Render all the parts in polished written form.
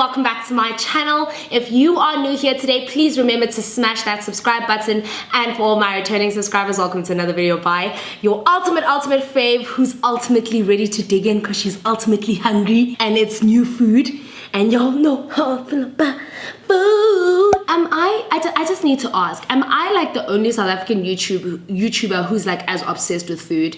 welcome back to my channel. If you are new here today, please remember to smash that subscribe button, and for all my returning subscribers, welcome to another video by your ultimate fave who's ultimately ready to dig in because she's ultimately hungry and it's new food and y'all know how I feel about food. I just need to ask, am I like the only South African YouTuber who's like as obsessed with food?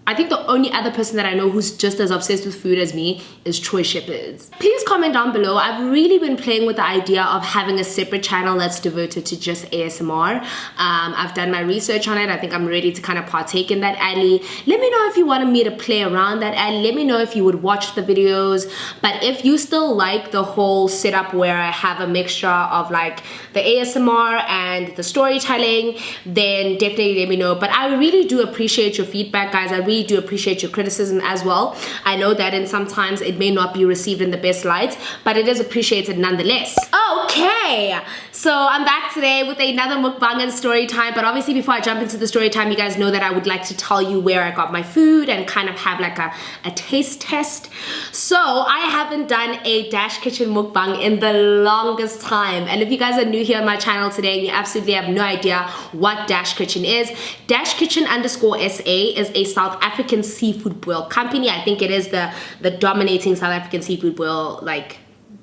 I think the only other person that I know who's just as obsessed with food as me is Troy Shepherds. Please comment down below. I've really been playing with the idea of having a separate channel that's devoted to just ASMR. I've done my research on it. I think I'm ready to kind of partake in that alley. Let me know if you wanted me to play around that alley. Let me know if you would watch the videos. But if you still like the whole setup where I have a mixture of like the ASMR and the storytelling, then definitely let me know. But I really do appreciate your feedback, guys. I really do appreciate your criticism as well. I know that in sometimes it may not be received in the best light, but it is appreciated nonetheless. Okay, so I'm back today with another mukbang and story time. But obviously before I jump into the story time, you guys know that I would like to tell you where I got my food and kind of have like a taste test. So I haven't done a Dash Kitchen mukbang in the longest time, and if you guys are new here on my channel today and you absolutely have no idea what Dash Kitchen is, Dash Kitchen _ SA is a South African seafood boil company. I think it is the dominating South African seafood boil like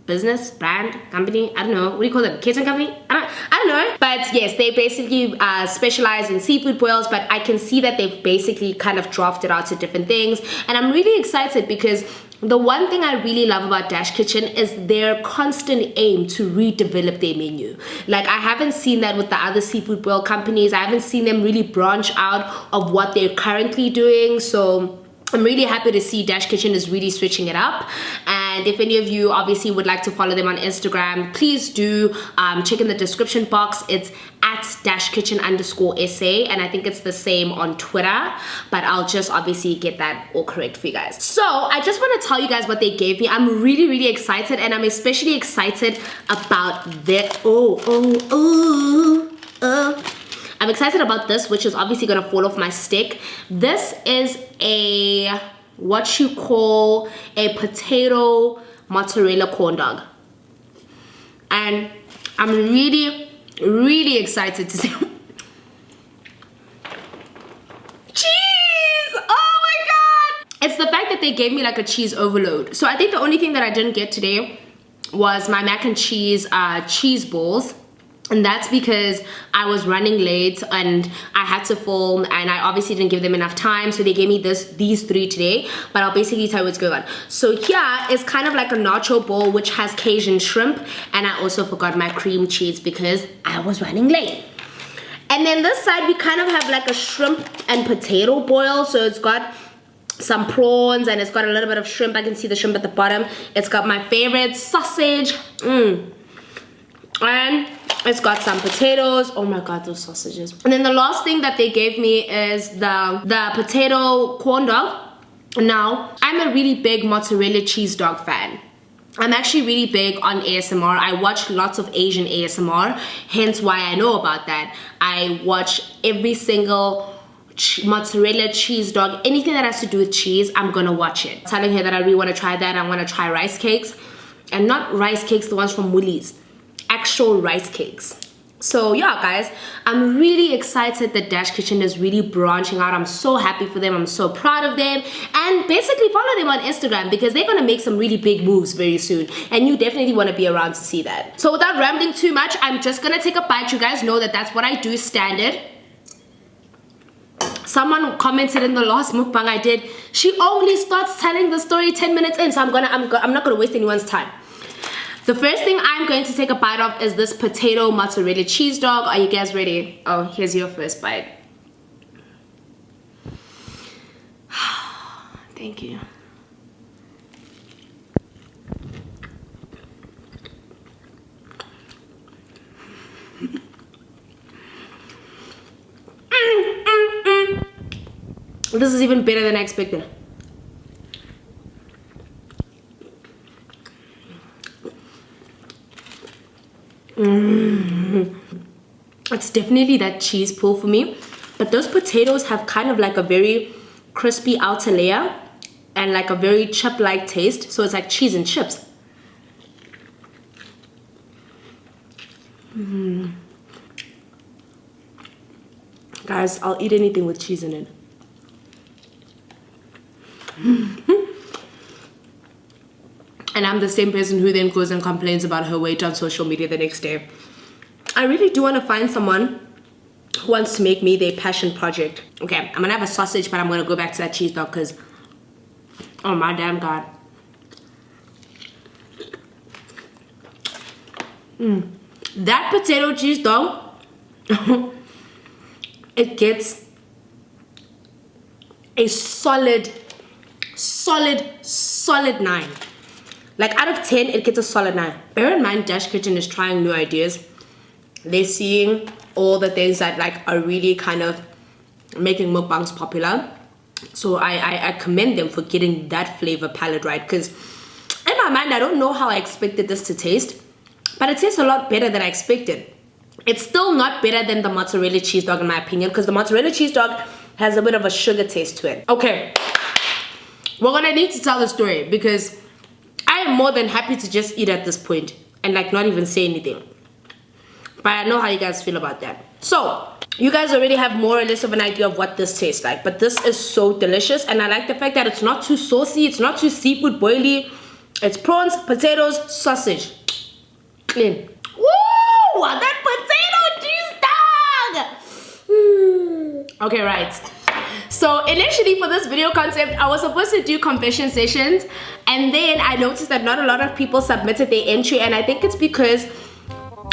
business, brand, company, I don't know, what do you call it, catering company? I don't know. But yes, they basically specialize in seafood boils, but I can see that they've basically kind of drafted out to different things, and I'm really excited because the one thing I really love about Dash Kitchen is their constant aim to redevelop their menu. Like, I haven't seen that with the other seafood boil companies. I haven't seen them really branch out of what they're currently doing, so I'm really happy to see Dash Kitchen is really switching it up. And if any of you obviously would like to follow them on Instagram, please do check in the description box. It's at Dash Kitchen _ SA, and I think it's the same on Twitter, but I'll just obviously get that all correct for you guys. So I just want to tell you guys what they gave me. I'm really excited, and I'm especially excited about that. I'm excited about this, which is obviously gonna fall off my stick. This is a what you call a potato mozzarella corn dog, and I'm really excited to see cheese. Oh my god, it's the fact that they gave me like a cheese overload. So I think the only thing that I didn't get today was my mac and cheese cheese balls. And that's because I was running late and I had to film, and I obviously didn't give them enough time, so they gave me these three today. But I'll basically tell you what's going on. So here is kind of like a nacho bowl which has Cajun shrimp, and I also forgot my cream cheese because I was running late. And then this side we kind of have like a shrimp and potato boil. So it's got some prawns and it's got a little bit of shrimp. I can see the shrimp at the bottom. It's got my favorite sausage, and it's got some potatoes. Oh my god, those sausages. And then the last thing that they gave me is the potato corn dog. Now, I'm a really big mozzarella cheese dog fan. I'm actually really big on ASMR. I watch lots of Asian ASMR, hence why I know about that. I watch every single mozzarella cheese dog, anything that has to do with cheese, I'm gonna watch it. I'm telling her that I really want to try that. I want to try rice cakes, and not rice cakes, the ones from Woolies, actual rice cakes. So yeah guys, I'm really excited that Dash Kitchen is really branching out. I'm so happy for them. I'm so proud of them, and basically follow them on Instagram because they're gonna make some really big moves very soon, and you definitely want to be around to see that. So without rambling too much, I'm just gonna take a bite. You guys know that that's what I do standard. Someone commented in the last mukbang I did, she only starts telling the story 10 minutes in, so I'm not gonna waste anyone's time. The first thing I'm going to take a bite of is this potato mozzarella cheese dog. Are you guys ready? Oh, here's your first bite. Thank you. This is even better than I expected. It's definitely that cheese pull for me, but those potatoes have kind of like a very crispy outer layer and like a very chip-like taste, so it's like cheese and chips. Guys, I'll eat anything with cheese in it. And I'm the same person who then goes and complains about her weight on social media the next day. I really do want to find someone who wants to make me their passion project. Okay, I'm gonna have a sausage, but I'm gonna go back to that cheese dog because, oh my damn God. That potato cheese dog, it gets a solid 9. Like out of 10, it gets a solid 9. Bear in mind, Dash Kitchen is trying new ideas. They're seeing all the things that like are really kind of making mukbangs popular. So I commend them for getting that flavor palette right, because in my mind, I don't know how I expected this to taste, but it tastes a lot better than I expected. It's still not better than the mozzarella cheese dog in my opinion, because the mozzarella cheese dog has a bit of a sugar taste to it. Okay, we're gonna need to tell the story because I am more than happy to just eat at this point and like not even say anything. But I know how you guys feel about that. So, you guys already have more or less of an idea of what this tastes like. But this is so delicious. And I like the fact that it's not too saucy. It's not too seafood boily. It's prawns, potatoes, sausage. Clean. Woo! That potato cheese dog! Okay, right. So initially for this video concept, I was supposed to do confession sessions. And then I noticed that not a lot of people submitted their entry. And I think it's because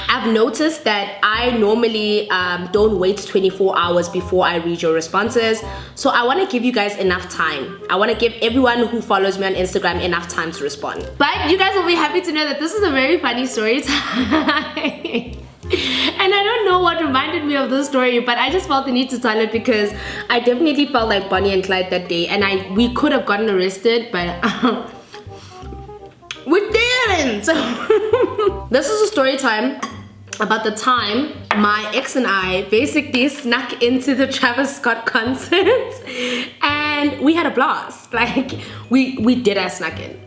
I've noticed that I normally don't wait 24 hours before I read your responses. So I want to give you guys enough time. I want to give everyone who follows me on Instagram enough time to respond. But you guys will be happy to know that this is a very funny story time. And I don't know what reminded me of this story, but I just felt the need to tell it because I definitely felt like Bonnie and Clyde that day. And we could have gotten arrested, but we didn't. This is a story time about the time my ex and I basically snuck into the Travis Scott concert and we had a blast. Like we did our snuck in.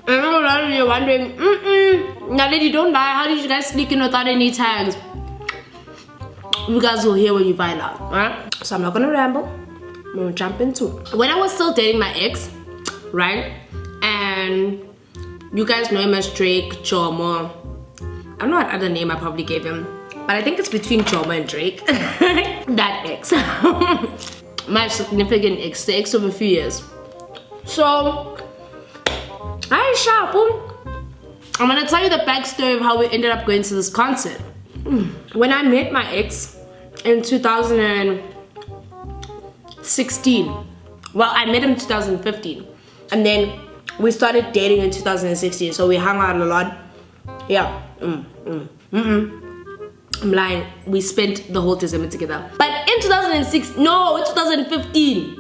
I know a lot of you are wondering, Naledi, don't lie, how did you guys sneak in without any tags? You guys will hear when you find out, right? So I'm not gonna ramble, I'm gonna jump into it. When I was still dating my ex, right? And you guys know him as Drake, Jomo. I don't know what other name I probably gave him, but I think it's between Jomo and Drake. That ex. My significant ex, the ex of a few years. So, hi Sharp. I'm gonna tell you the backstory of how we ended up going to this concert. When I met my ex in 2016, well, I met him in 2015, and then we started dating in 2016, so we hung out a lot. Yeah, I'm lying. We spent the whole December together. But in 2015.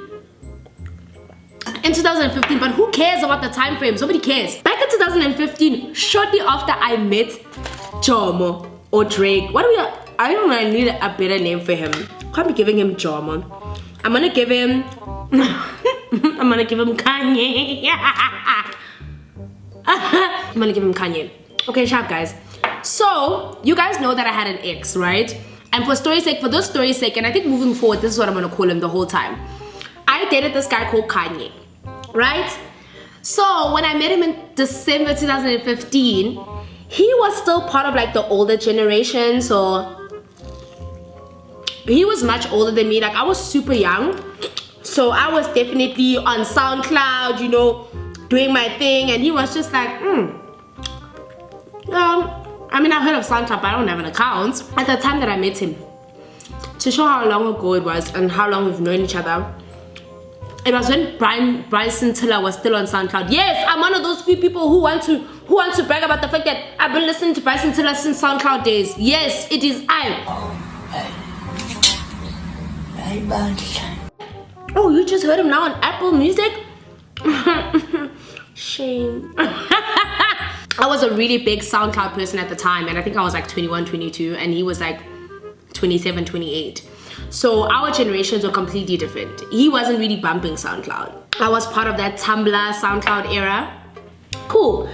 In 2015, but who cares about the time frames? Nobody cares. Back in 2015, shortly after I met Jomo or Drake, I don't know, I need a better name for him. Can't be giving him Jomo. I'm gonna give him Kanye. I'm gonna give him Kanye. Okay, sharp guys. So, you guys know that I had an ex, right? And for this story's sake, and I think moving forward, this is what I'm gonna call him the whole time. I dated this guy called Kanye, right? So, when I met him in December 2015, he was still part of like the older generation, so he was much older than me. Like, I was super young. So I was definitely on SoundCloud, you know, doing my thing, and he was just like, I mean, I've heard of SoundCloud, but I don't have an account. At the time that I met him, to show how long ago it was and how long we've known each other, it was when Bryson Tiller was still on SoundCloud. Yes, I'm one of those few people who want to brag about the fact that I've been listening to Bryson Tiller since SoundCloud days. Yes, it is I. Oh, you just heard him now on Apple Music? Shame. I was a really big SoundCloud person at the time, and I think I was like 21, 22, and he was like 27, 28. So our generations were completely different. He wasn't really bumping SoundCloud. I was part of that Tumblr SoundCloud era. Cool.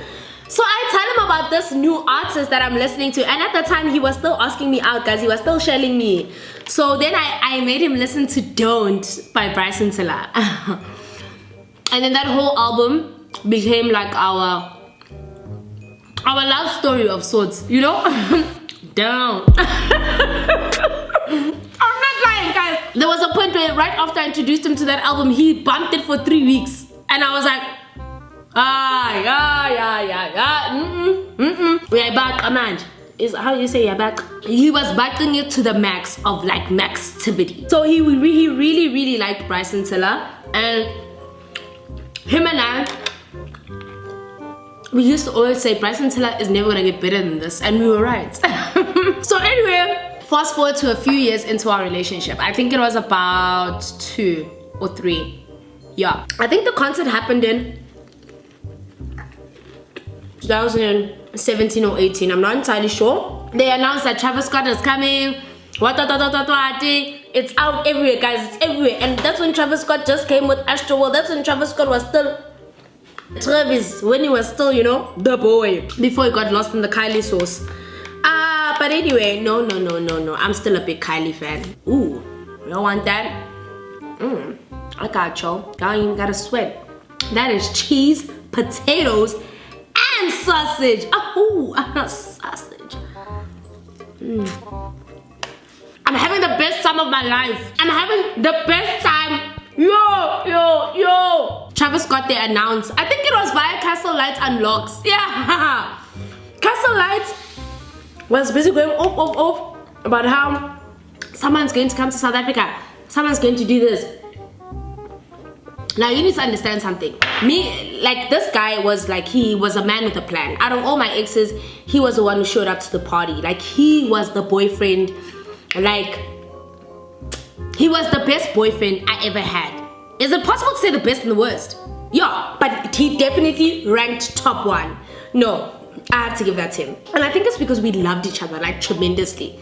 So I tell him about this new artist that I'm listening to, and at the time he was still asking me out, guys. He was still shelling me. So then I made him listen to Don't by Bryson Tiller. And then that whole album became like our love story of sorts, you know? Don't. I'm not lying, guys. There was a point where right after I introduced him to that album, he bumped it for 3 weeks. And I was like, we are back, man. Is how you say you're back? He was backing it to the max of like maxtivity. So he really liked Bryson Tiller, and him and I, we used to always say Bryson Tiller is never gonna get better than this, and we were right. So anyway, fast forward to a few years into our relationship. I think it was about 2 or 3. Yeah, I think the concert happened in 2017 or 18. I'm not entirely sure. They announced that Travis Scott is coming. It's out everywhere, guys. It's everywhere. And that's when Travis Scott just came with Astroworld. That's when Travis Scott was still Travis, when he was still, you know, the boy, before he got lost in the Kylie sauce. But anyway, no. I'm still a big Kylie fan. Ooh, you don't want that? I got you. Y'all ain't even gotta sweat. That is cheese, potatoes, and sausage. Oh, sausage. I'm having the best time of my life. I'm having the best time. Yo. Travis Scott, they announced, I think it was via Castle Lights Unlocks. Yeah. Castle Lights was busy going off about how someone's going to come to South Africa. Someone's going to do this. Now you need to understand something. Me, like, this guy was like, he was a man with a plan. Out of all my exes, he was the one who showed up to the party. Like, he was the boyfriend. Like, he was the best boyfriend I ever had. Is it possible to say the best and the worst? Yeah, but he definitely ranked top 1. No, I have to give that to him. And I think it's because we loved each other like tremendously.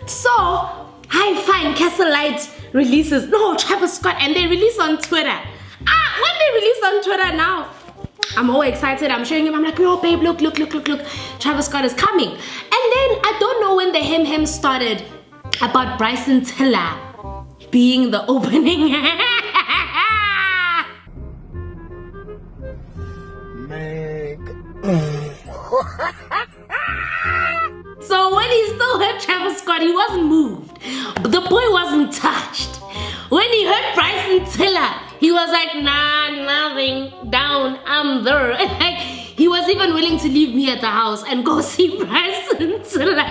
So I find Castle Light releases, no, Travis Scott, and they release on Twitter. When they release on Twitter now, I'm all excited. I'm showing him, I'm like, yo, babe, look. Travis Scott is coming. And then I don't know when the hem started about Bryson Tiller being the opening. So when he still heard Travis Scott, he wasn't moved. But the boy wasn't touched. When he heard Bryson Tiller, he was like, nah, nothing, down, I'm there. And like, he was even willing to leave me at the house and go see Bryson Tiller.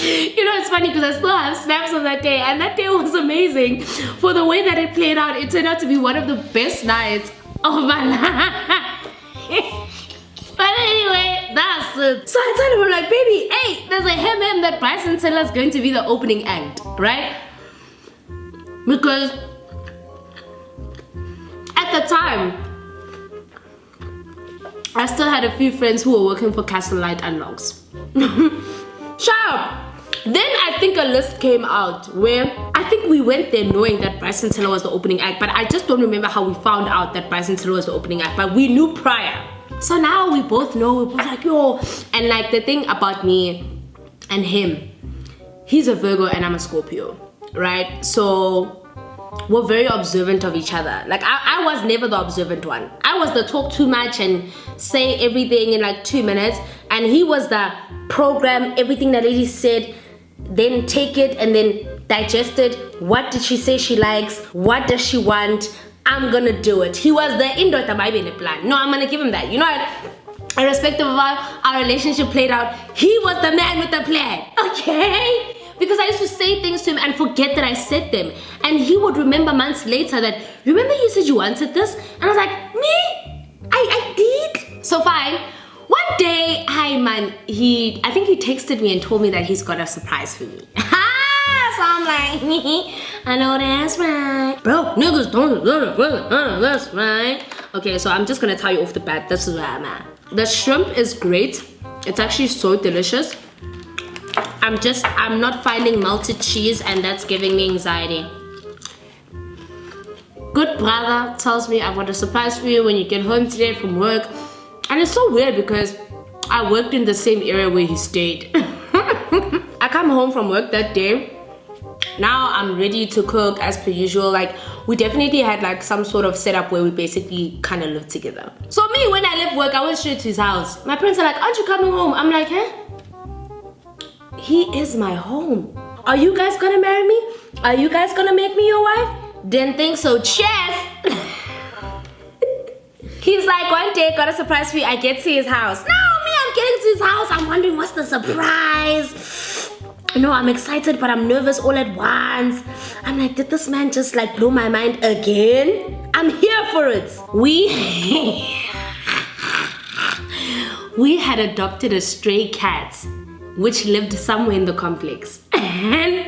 You know, it's funny because I still have snaps of that day, and that day was amazing. For the way that it played out, it turned out to be one of the best nights of my life. But anyway, that's it. So I told him, I'm like, baby, hey, there's a hem that Bryson Tiller is going to be the opening act, right? Because at the time, I still had a few friends who were working for Castle Light Unlocks. Shut up! Then I think a list came out where I think we went there knowing that Bryson Tiller was the opening act, but I just don't remember how we found out that Bryson Tiller was the opening act, but we knew prior. So now we both know, we're both like, yo. And like, the thing about me and him, he's a Virgo and I'm a Scorpio, right? So we're very observant of each other. Like, I was never the observant one. I was the talk too much and say everything in like 2 minutes, and he was the program everything that lady said, then take it and then digest it. What did she say she likes? What does she want? I'm gonna do it. He was the indoor tamaybe plan. No, I'm gonna give him that. You know what? Irrespective of how our relationship played out, he was the man with the plan. Okay? Because I used to say things to him and forget that I said them. And he would remember months later that, remember you said you wanted this? And I was like, me? I did? So fine. One day, I think he texted me and told me that he's got a surprise for me. So I'm like, I know that's right. Bro, niggas don't do that's right. Okay, so I'm just gonna tell you off the bat, this is where I'm at. The shrimp is great. It's actually so delicious. I'm not finding melted cheese, and that's giving me anxiety. good brother tells me, I've got a surprise for you when you get home today from work. And it's so weird because I worked in the same area where he stayed. I come home from work that day. Now I'm ready to cook as per usual. Like, we definitely had like some sort of setup where we basically kind of lived together. So me, when I left work, I went straight to his house. My parents are like, aren't you coming home? I'm like, huh? He is my home. Are you guys gonna marry me? Are you guys gonna make me your wife? Didn't think so. Cheers! He's like, one day, got a surprise for you. I get to his house. No, me, I'm getting to his house. I'm wondering what's the surprise. No, I'm excited, but I'm nervous all at once. I'm like, did this man just like blow my mind again? I'm here for it. We had adopted a stray cat, which lived somewhere in the complex. And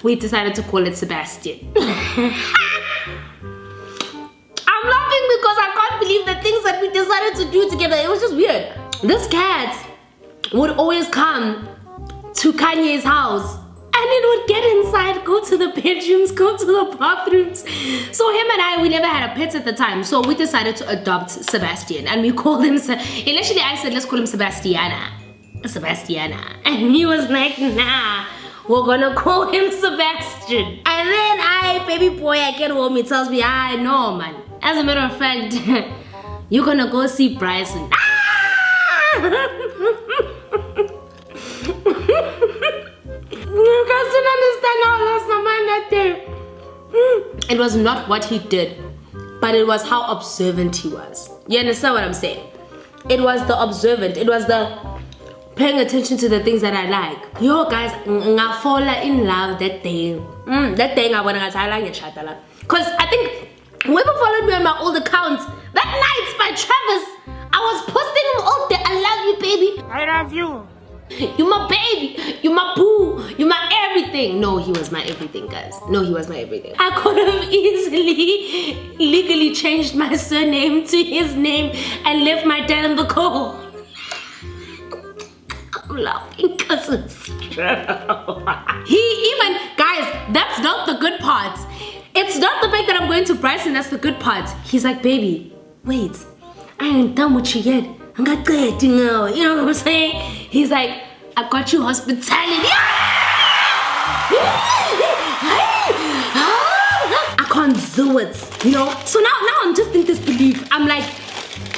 we decided to call it Sebastian. I'm laughing because I can't believe the things that we decided to do together. It was just weird. This cat would always come to Kanye's house and it would get inside, go to the bedrooms, go to the bathrooms. So him and I, we never had a pet at the time. So we decided to adopt Sebastian and we called him, initially I said, let's call him Sebastiana. And he was like, nah, we're gonna call him Sebastian. And then baby boy, I get home, he tells me, I know, man. As a matter of fact, you're gonna go see Bryson. You guys didn't understand how I lost my mind that day. It was not what he did, but it was how observant he was. You understand what I'm saying? It was the observant. It was the paying attention to the things that I like. Yo guys, I fall in love that day. That day I want to cause I think whoever followed me on my old account, that night by Travis, I was posting him all day. I love you, baby. I love you. You my baby, you my boo, you my everything. No, he was my everything, guys. No, he was my everything. I could have easily, legally changed my surname to his name and left my dad in the cold. I'm laughing because it's true. Guys, that's not the good part. It's not the fact that I'm going to Bryson, that's the good part. He's like, baby, wait, I ain't done with you yet. I'm not good, you know what I'm saying? He's like, I got you hospitality. I can't do it, you know? So now I'm just in disbelief. I'm like,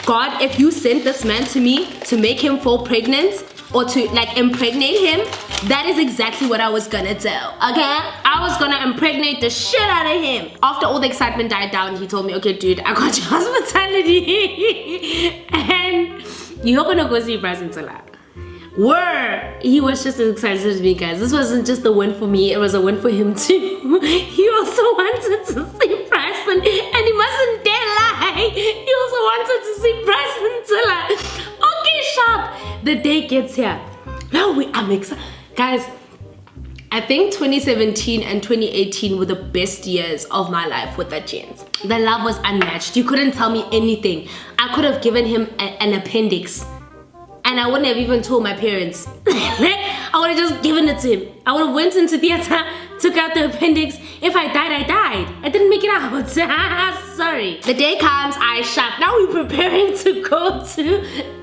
God, if you sent this man to me to make him fall pregnant or to like impregnate him, that is exactly what I was gonna do, okay? I was gonna impregnate the shit out of him. After all the excitement died down, he told me, okay, dude, I got your hospitality. And you're gonna go see Bryson Tala. He was just as excited as me, guys. This wasn't just a win for me, it was a win for him too. He also wanted to see Bryson, and he mustn't dare lie. He also wanted to see Bryson Tala. Okay, sharp. The day gets here. Now I'm excited. Guys, I think 2017 and 2018 were the best years of my life with that gent. The love was unmatched. You couldn't tell me anything. I could have given him an appendix and I wouldn't have even told my parents. I would have just given it to him. I would have went into theater, took out the appendix. If I died, I died. I didn't make it out. Sorry. The day comes, I shop. Now we're preparing to go to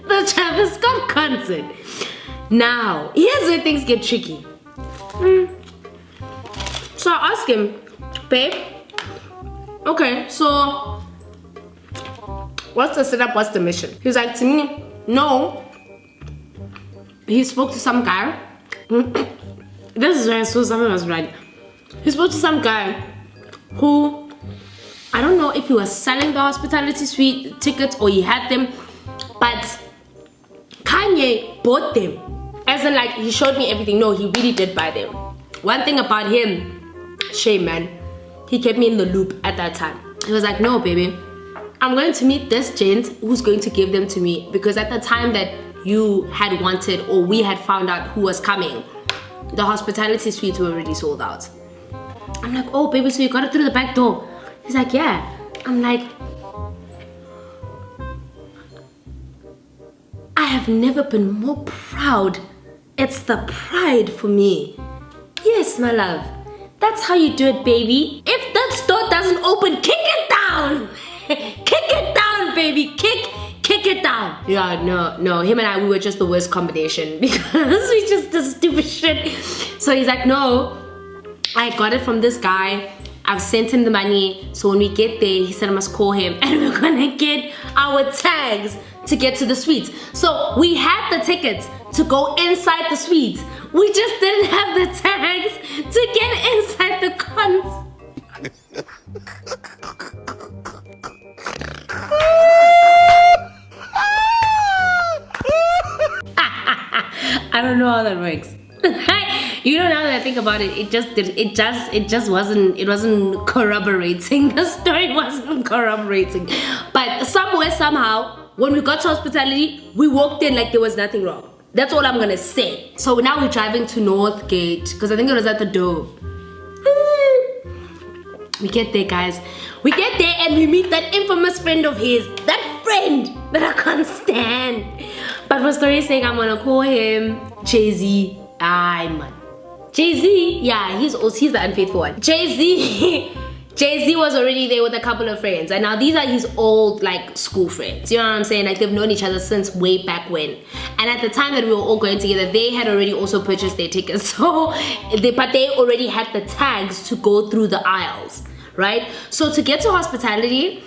the Travis Scott concert. Now, here's where things get tricky. So I asked him, babe, okay, so what's the setup, what's the mission? He's like, to me, no. He spoke to some guy. This is where I saw something was right. He spoke to some guy who, I don't know if he was selling the hospitality suite tickets or he had them, but Kanye bought them. As in, like, he showed me everything. No, he really did buy them. One thing about him, shame, man, he kept me in the loop at that time. He was like, no, baby, I'm going to meet this gent who's going to give them to me, because at the time that you had wanted or we had found out who was coming, the hospitality suites were already sold out. I'm like, oh, baby, so you got it through the back door? He's like, yeah. I'm like, I have never been more proud. It's the pride for me. Yes, my love. That's how you do it, baby. If that door doesn't open, kick it down. no. Him and I, we were just the worst combination because we just did stupid shit. So he's like, no, I got it from this guy. I've sent him the money. So when we get there, he said I must call him and we're gonna get our tags to get to the suites. So we had the tickets to go inside the suites. We just didn't have the tags to get inside the cons. I don't know how that works. You know, now that I think about it, it just wasn't corroborating. The story wasn't corroborating. But somewhere, somehow, when we got to hospitality, we walked in like there was nothing wrong. That's all I'm gonna say. So now we're driving to Northgate because I think it was at the door. We get there, guys. We get there and we meet that infamous friend of his. That friend that I can't stand. But for story saying, I'm gonna call him Jay-Z. Aye, man. Jay-Z, yeah, he's the unfaithful one. Jay-Z was already there with a couple of friends, and now these are his old like school friends. You know what I'm saying? Like they've known each other since way back when. And at the time that we were all going together, they had already also purchased their tickets. So, but they already had the tags to go through the aisles, right? So to get to hospitality,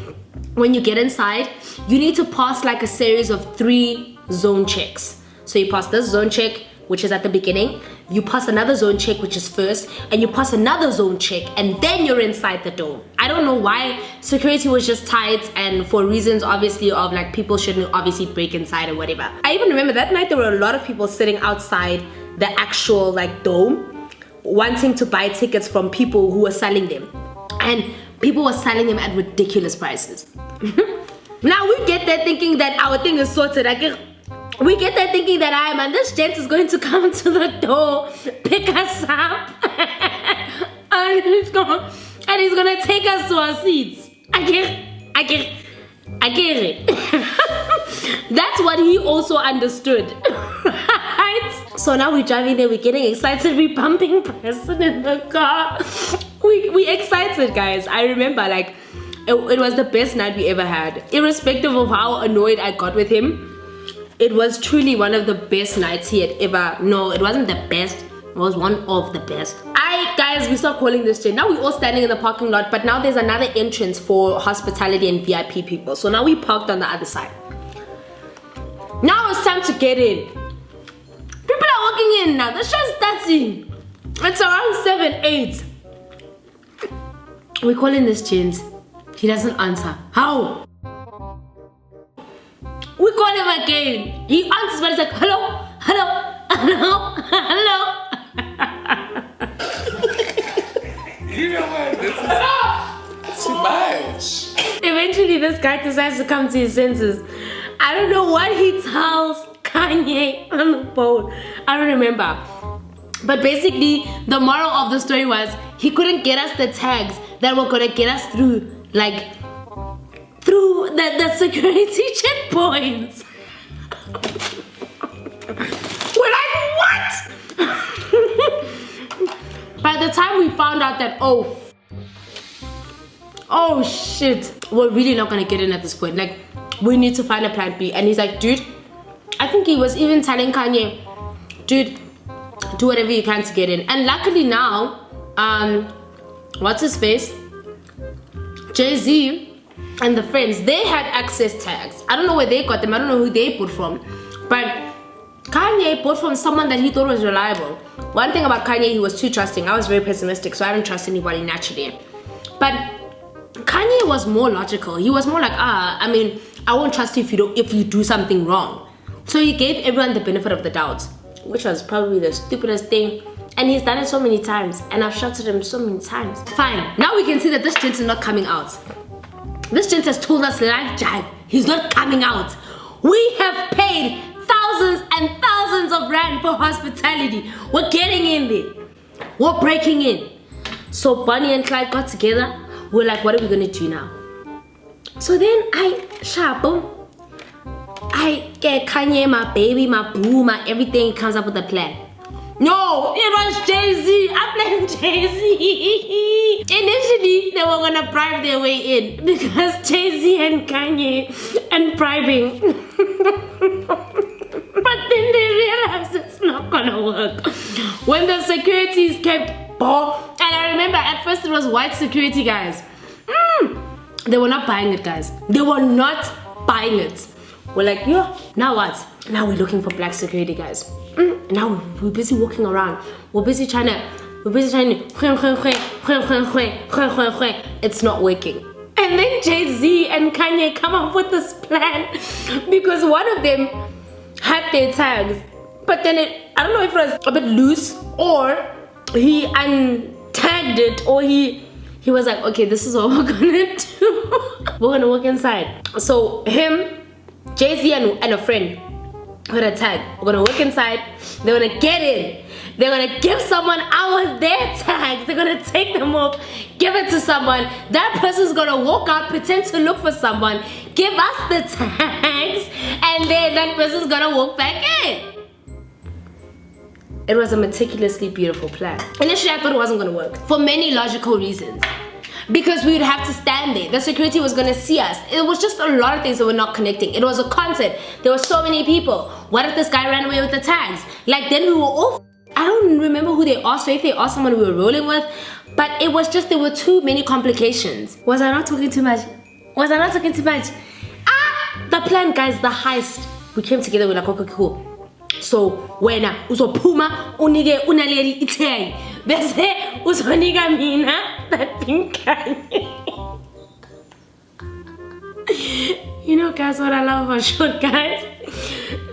when you get inside, you need to pass like a series of 3 zone checks. So you pass this zone check, which is at the beginning, you pass another zone check, which is first, and you pass another zone check, and then you're inside the dome. I don't know why security was just tight, and for reasons obviously of like people shouldn't obviously break inside or whatever. I even remember that night there were a lot of people sitting outside the actual like dome, wanting to buy tickets from people who were selling them. And people were selling them at ridiculous prices. Now we get there thinking that our thing is sorted. We get there thinking that man, this gent is going to come to the door, pick us up, and he's gonna take us to our seats. I get it. That's what he also understood. Right? So now we're driving there, we're getting excited, we're bumping Preston in the car. We excited, guys. I remember like it was the best night we ever had. Irrespective of how annoyed I got with him, it was truly one of the best nights he had ever. No, it wasn't the best. It was one of the best. Guys, we start calling this chain. Now we're all standing in the parking lot, but now there's another entrance for hospitality and VIP people. So now we parked on the other side. Now it's time to get in. People are walking in now. The show's starting. It's around 7, 8. We're calling this chains. He doesn't answer. How? We call him again. He answers, but he's like, hello, hello, hello, hello. You know what? This is too much. Eventually, this guy decides to come to his senses. I don't know what he tells Kanye on the phone. I don't remember. But basically, the moral of the story was he couldn't get us the tags that were gonna get us through, like, through the security checkpoints. We're like, what? By the time we found out that, oh shit, we're really not gonna get in at this point. Like, we need to find a plan B. And he's like, dude, I think he was even telling Kanye, dude, do whatever you can to get in. And luckily now, what's his face? Jay-Z and the friends, they had access tags. I don't know where they got them. I don't know who they bought from. But Kanye bought from someone that he thought was reliable. One thing about Kanye, he was too trusting. I was very pessimistic, so I don't trust anybody naturally. But Kanye was more logical. He was more like, I mean, I won't trust you if you do something wrong. So he gave everyone the benefit of the doubt, which was probably the stupidest thing. And he's done it so many times, and I've shouted him so many times. Fine, now we can see that this gent is not coming out. This gent has told us live jive, he's not coming out. We have paid thousands and thousands of rand for hospitality. We're getting in there. We're breaking in. So Bonnie and Clyde got together. We're like, what are we gonna do now? So then I get Kanye, my baby, my boo, my everything, comes up with a plan. No, it was Jay-Z. I blamed Jay-Z. Initially, they were gonna bribe their way in because Jay-Z and Kanye and bribing. But then they realized it's not gonna work. When the securities kept and I remember at first it was white security guys. They were not buying it, guys. They were not buying it. We're like, yeah, now what? Now we're looking for black security guys. Now we're busy walking around. We're busy trying to it's not working. And then Jay-Z and Kanye come up with this plan because one of them had their tags, but then I don't know if it was a bit loose or he untagged it, or he was like, okay, this is what we're gonna do. We're gonna walk inside. So him, Jay-Z and a friend with a tag. We're gonna walk inside. They're gonna get in. They're gonna give someone their tags. They're gonna take them off, give it to someone. That person's gonna walk out, pretend to look for someone, give us the tags, and then that person's gonna walk back in. It was a meticulously beautiful plan. Initially, I thought it wasn't gonna work for many logical reasons. Because we would have to stand there. The security was gonna see us. It was just a lot of things that were not connecting. It was a concert. There were so many people. What if this guy ran away with the tags? Like, then we were all I don't remember who they asked, or if they asked someone we were rolling with, but it was just, there were too many complications. Was I not talking too much? Was I not talking too much? The plan, guys, the heist. We came together, we're like, okay, cool. So, wena, uzopuma, unige, unaledi, itay. Bese, uzoniga mina, that pink guy. You know, guys, what I love about short guys?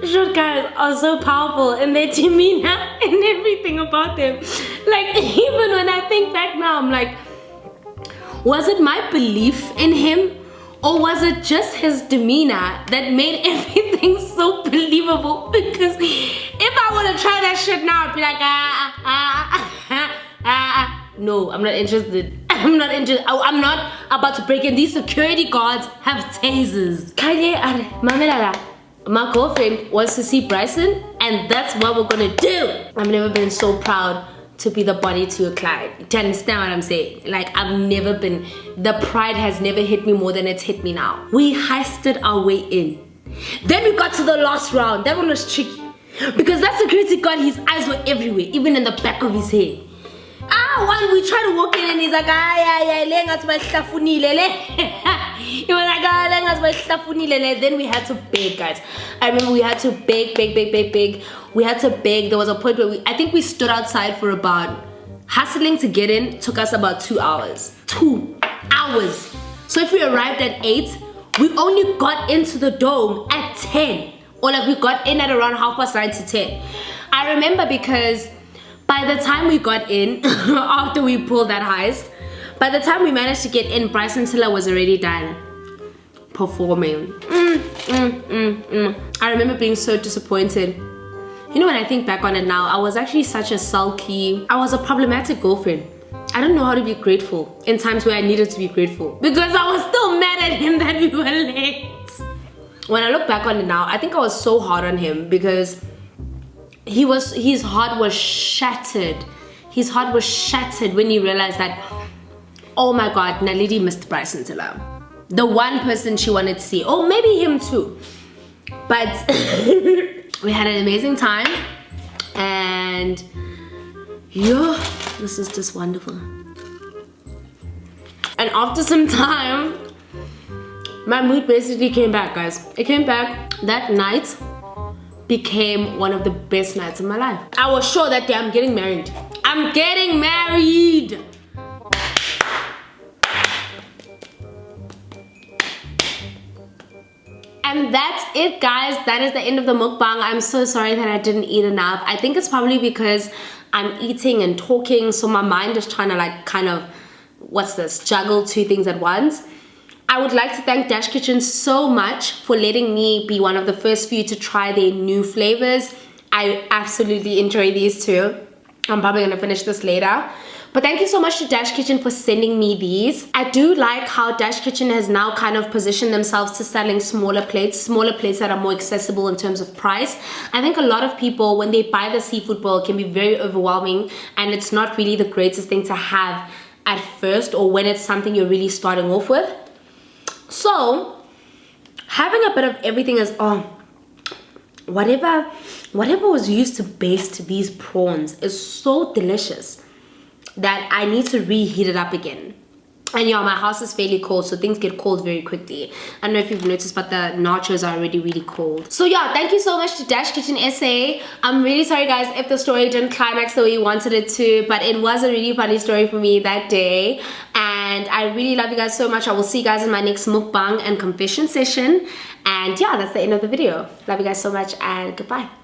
Short guys are so powerful in their demeanor and everything about them. Like, even when I think back now, I'm like, was it my belief in him? Or was it just his demeanor that made everything so believable? Because if I would have tried that shit now, I'd be like, no, I'm not interested. I'm not interested. I'm not about to break in. These security guards have tasers. Mallela, my girlfriend wants to see Bryson, and that's what we're gonna do. I've never been so proud to be the body to a client. Do you understand what I'm saying? Like, I've never been, the pride has never hit me more than it's hit me now. We heisted our way in. Then we got to the last round. That one was tricky. Because that security guard, his eyes were everywhere, even in the back of his head. One, we tried to walk in and he's like, he was like, then we had to beg, guys. I remember we had to beg. We had to beg. There was a point where I think we stood outside for about, hustling to get in took us about 2 hours. 2 hours. So if we arrived at 8, we only got into the dome at 10. Or like we got in at around 9:30 to 10. I remember because by the time we got in, after we pulled that heist, by the time we managed to get in, Bryson Tiller was already done performing. I remember being so disappointed. You know, when I think back on it now, I was actually such a sulky, I was a problematic girlfriend. I don't know how to be grateful in times where I needed to be grateful, because I was still mad at him that we were late. When I look back on it now, I think I was so hard on him because his heart was shattered. His heart was shattered when he realized that, oh my God, Naledi missed Bryson Tiller. The one person she wanted to see. Oh, maybe him too. But we had an amazing time. And yeah, this is just wonderful. And after some time, my mood basically came back, guys. It came back. That night became one of the best nights of my life. I was sure that day I'm getting married. I'm getting married. And that's it, guys. That is the end of the mukbang. I'm so sorry that I didn't eat enough. I think it's probably because I'm eating and talking, so my mind is trying to like kind of, juggle 2 things at once. I would like to thank Dash Kitchen so much for letting me be one of the first few to try their new flavors. I absolutely enjoy these too. I'm probably gonna finish this later. But thank you so much to Dash Kitchen for sending me these. I do like how Dash Kitchen has now kind of positioned themselves to selling smaller plates that are more accessible in terms of price. I think a lot of people, when they buy the seafood bowl, it can be very overwhelming and it's not really the greatest thing to have at first, or when it's something you're really starting off with. So, having a bit of everything is, whatever was used to baste these prawns is so delicious that I need to reheat it up again. And yeah, my house is fairly cold, so things get cold very quickly. I don't know if you've noticed, but the nachos are already really cold. So yeah, thank you so much to Dash Kitchen SA. I'm really sorry guys if the story didn't climax the way you wanted it to, but it was a really funny story for me that day. And I really love you guys so much. I will see you guys in my next mukbang and confession session. And yeah, that's the end of the video. Love you guys so much and goodbye.